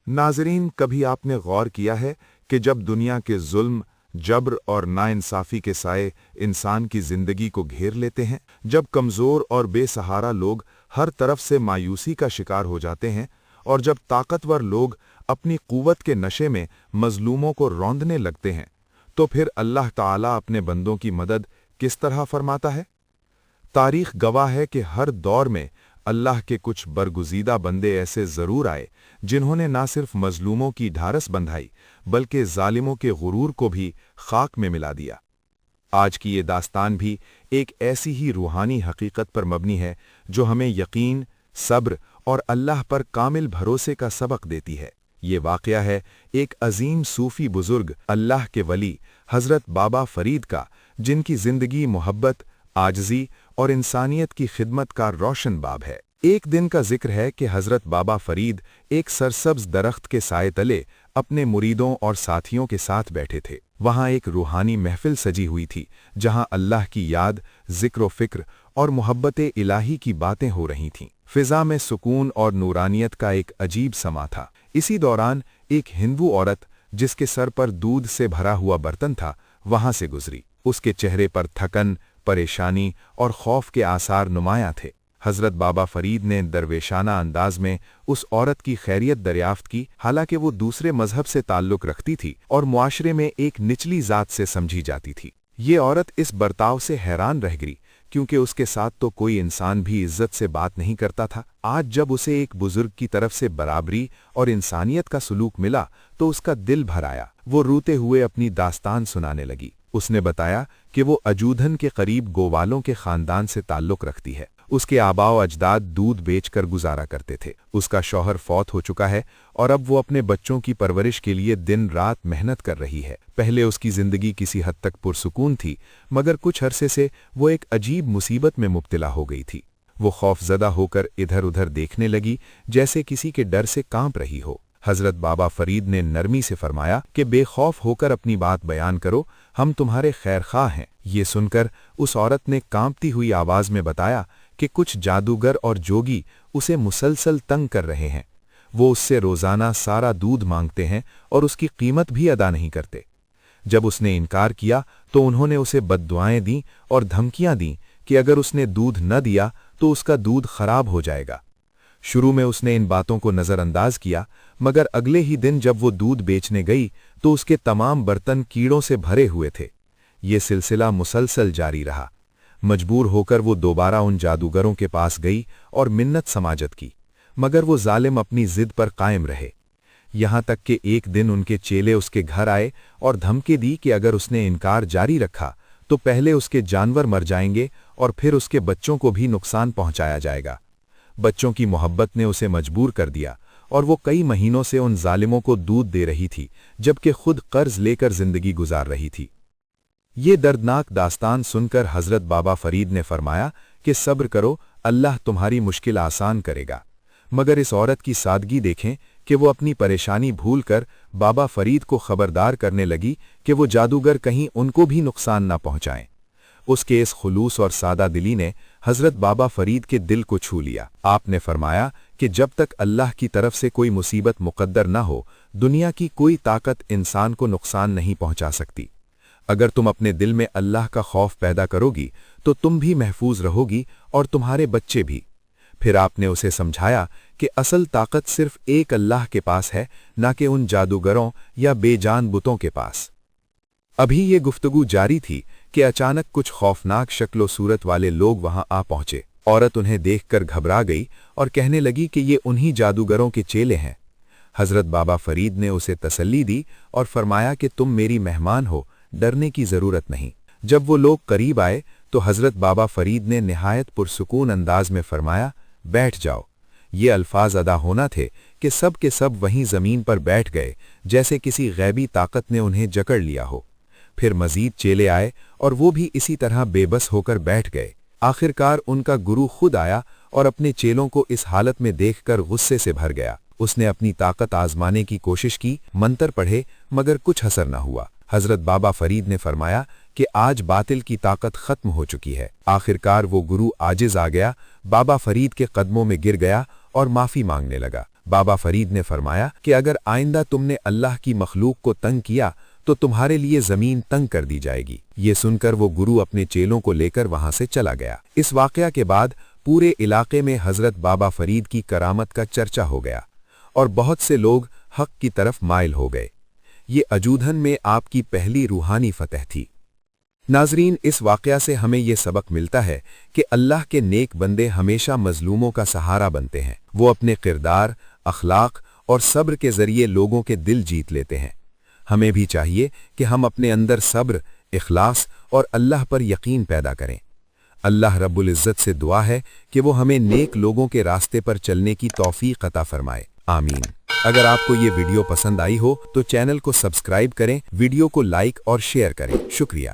नाज़रीन, कभी आपने गौर किया है कि जब दुनिया के जुल्म, जब्र और नाइंसाफ़ी के साए इंसान की ज़िंदगी को घेर लेते हैं, जब कमज़ोर और बेसहारा लोग हर तरफ से मायूसी का शिकार हो जाते हैं और जब ताकतवर लोग अपनी क़ुव्वत के नशे में मज़लूमों को रौंदने लगते हैं, तो फिर अल्लाह ताला अपने बंदों की मदद किस तरह फरमाता है। तारीख़ गवाह है कि हर दौर में अल्लाह के कुछ बरगुज़ीदा बंदे ऐसे ज़रूर आए जिन्होंने ना सिर्फ मज़लूमों की ढारस बंधाई बल्कि ज़ालिमों के गुरूर को भी खाक में मिला दिया। आज की ये दास्तान भी एक ऐसी ही रूहानी हकीकत पर मबनी है जो हमें यकीन, सब्र और अल्लाह पर कामिल भरोसे का सबक देती है। ये वाक़या है एक अजीम सूफ़ी बुज़ुर्ग, अल्लाह के वली हज़रत बाबा फ़रीद का, जिनकी ज़िंदगी मोहब्बत, आजज़ी और इंसानियत की खिदमत का रोशन बाब है। एक दिन का जिक्र है कि हज़रत बाबा फ़रीद एक सरसब्ज़ दरख्त के साए तले अपने मुरीदों और साथियों के साथ बैठे थे। वहाँ एक रूहानी महफिल सजी हुई थी जहाँ अल्लाह की याद, ज़िक्र फ़िक्र और मोहब्बत इलाही की बातें हो रही थीं। फ़िज़ा में सुकून और नूरानियत का एक अजीब समा था। इसी दौरान एक हिंदू औरत, जिसके सर पर दूध से भरा हुआ बर्तन था, वहाँ से गुजरी। उसके चेहरे पर थकन, परेशानी और खौफ के आसार नुमायां थे। हज़रत बाबा फ़रीद ने दरवेशाना अंदाज में उस औरत की खैरियत दरियाफ्त की, हालांकि वो दूसरे मजहब से ताल्लुक़ रखती थी और मुआशरे में एक निचली ज़ात से समझी जाती थी। ये औरत इस बर्ताव से हैरान रह गई क्योंकि उसके साथ तो कोई इंसान भी इज्जत से बात नहीं करता था। आज जब उसे एक बुजुर्ग की तरफ से बराबरी और इंसानियत का सलूक मिला तो उसका दिल भर आया। वो रोते हुए अपनी दास्तान सुनाने लगी। उसने बताया कि वो अजूधन के करीब गोवालों के खानदान से ताल्लुक़ रखती है। उसके आबाओ अजदाद दूध बेचकर गुजारा करते थे। उसका शौहर फौत हो चुका है और अब वो अपने बच्चों की परवरिश के लिए दिन रात मेहनत कर रही है। पहले उसकी ज़िंदगी किसी हद तक पुरसुकून थी, मगर कुछ अरसे से वो एक अजीब मुसीबत में मुब्तला हो गई थी। वो खौफज़दा होकर इधर उधर देखने लगी, जैसे किसी के डर से कांप रही हो। हज़रत बाबा फ़रीद ने नरमी से फरमाया कि बेखौफ होकर अपनी बात बयान करो, हम तुम्हारे खैरख्वाह हैं। ये सुनकर उस औरत ने कांपती हुई आवाज़ में बताया कि कुछ जादूगर और जोगी उसे मुसलसल तंग कर रहे हैं। वो उससे रोज़ाना सारा दूध मांगते हैं और उसकी कीमत भी अदा नहीं करते। जब उसने इनकार किया तो उन्होंने उसे बद्दुआएं दीं और धमकियां दीं कि अगर उसने दूध न दिया तो उसका दूध खराब हो जाएगा। शुरू में उसने इन बातों को नज़रअंदाज किया, मगर अगले ही दिन जब वो दूध बेचने गई तो उसके तमाम बर्तन कीड़ों से भरे हुए थे। ये सिलसिला मुसलसल जारी रहा। मजबूर होकर वो दोबारा उन जादूगरों के पास गई और मिन्नत समाजत की, मगर वो जालिम अपनी जिद पर कायम रहे। यहाँ तक कि एक दिन उनके चेले उसके घर आए और धमकी दी कि अगर उसने इनकार जारी रखा तो पहले उसके जानवर मर जाएंगे और फिर उसके बच्चों को भी नुकसान पहुंचाया जाएगा। बच्चों की मोहब्बत ने उसे मजबूर कर दिया और वो कई महीनों से उन जालिमों को दूध दे रही थी, जबकि खुद कर्ज लेकर जिंदगी गुजार रही थी। ये दर्दनाक दास्तान सुनकर हज़रत बाबा फ़रीद ने फरमाया कि सब्र करो, अल्लाह तुम्हारी मुश्किल आसान करेगा। मगर इस औरत की सादगी देखें कि वो अपनी परेशानी भूलकर बाबा फ़रीद को खबरदार करने लगी कि वो जादूगर कहीं उनको भी नुकसान न पहुंचाएं। उसके इस खुलूस और सादा दिली ने हज़रत बाबा फ़रीद के दिल को छू लिया। आपने फरमाया कि जब तक अल्लाह की तरफ से कोई मुसीबत मुक़द्दर न हो, दुनिया की कोई ताकत इंसान को नुकसान नहीं पहुंचा सकती। अगर तुम अपने दिल में अल्लाह का खौफ पैदा करोगी तो तुम भी महफूज रहोगी और तुम्हारे बच्चे भी। फिर आपने उसे समझाया कि असल ताकत सिर्फ एक अल्लाह के पास है, ना कि उन जादूगरों या बेजान बुतों के पास। अभी ये गुफ्तगू जारी थी कि अचानक कुछ खौफनाक शक्लो सूरत वाले लोग वहां आ पहुंचे। औरत उन्हें देखकर घबरा गई और कहने लगी कि ये उन्हीं जादूगरों के चेले हैं। हज़रत बाबा फ़रीद ने उसे तसल्ली दी और फरमाया कि तुम मेरी मेहमान हो, डरने की ज़रूरत नहीं। जब वो लोग करीब आए तो हज़रत बाबा फ़रीद ने निहायत पुरसुकून अंदाज में फरमाया, बैठ जाओ। ये अल्फाज अदा होना थे कि सब के सब वहीं ज़मीन पर बैठ गए, जैसे किसी गैबी ताकत ने उन्हें जकड़ लिया हो। फिर मज़ीद चेले आए और वो भी इसी तरह बेबस होकर बैठ गए। आखिरकार उनका गुरु खुद आया और अपने चेलों को इस हालत में देखकर गुस्से से भर गया। उसने अपनी ताकत आजमाने की कोशिश की, मंतर पढ़े, मगर कुछ असर न हुआ। हज़रत बाबा फ़रीद ने फरमाया कि आज बातिल की ताकत ख़त्म हो चुकी है। आखिरकार वो गुरु आजिज़ आ गया, बाबा फ़रीद के कदमों में गिर गया और माफ़ी मांगने लगा। बाबा फरीद ने फरमाया कि अगर आइंदा तुमने अल्लाह की मखलूक को तंग किया तो तुम्हारे लिए जमीन तंग कर दी जाएगी। ये सुनकर वो गुरु अपने चेलों को लेकर वहां से चला गया। इस वाकया के बाद पूरे इलाके में हजरत बाबा फरीद की करामत का चर्चा हो गया और बहुत से लोग हक की तरफ माइल हो गए। ये अजूधन में आपकी पहली रूहानी फतह थी। नाजरीन, इस वाकया से हमें यह सबक मिलता है कि अल्लाह के नेक बंदे हमेशा मजलूमों का सहारा बनते हैं। वो अपने किरदार, अखलाक और सब्र के जरिए लोगों के दिल जीत लेते हैं। हमें भी चाहिए कि हम अपने अंदर सब्र, इखलास और अल्लाह पर यकीन पैदा करें। अल्लाह रब्बुल इज़्ज़त से दुआ है कि वो हमें नेक लोगों के रास्ते पर चलने की तौफीक अता फरमाए। आमीन। अगर आपको ये वीडियो पसंद आई हो तो चैनल को सब्सक्राइब करें, वीडियो को लाइक और शेयर करें। शुक्रिया।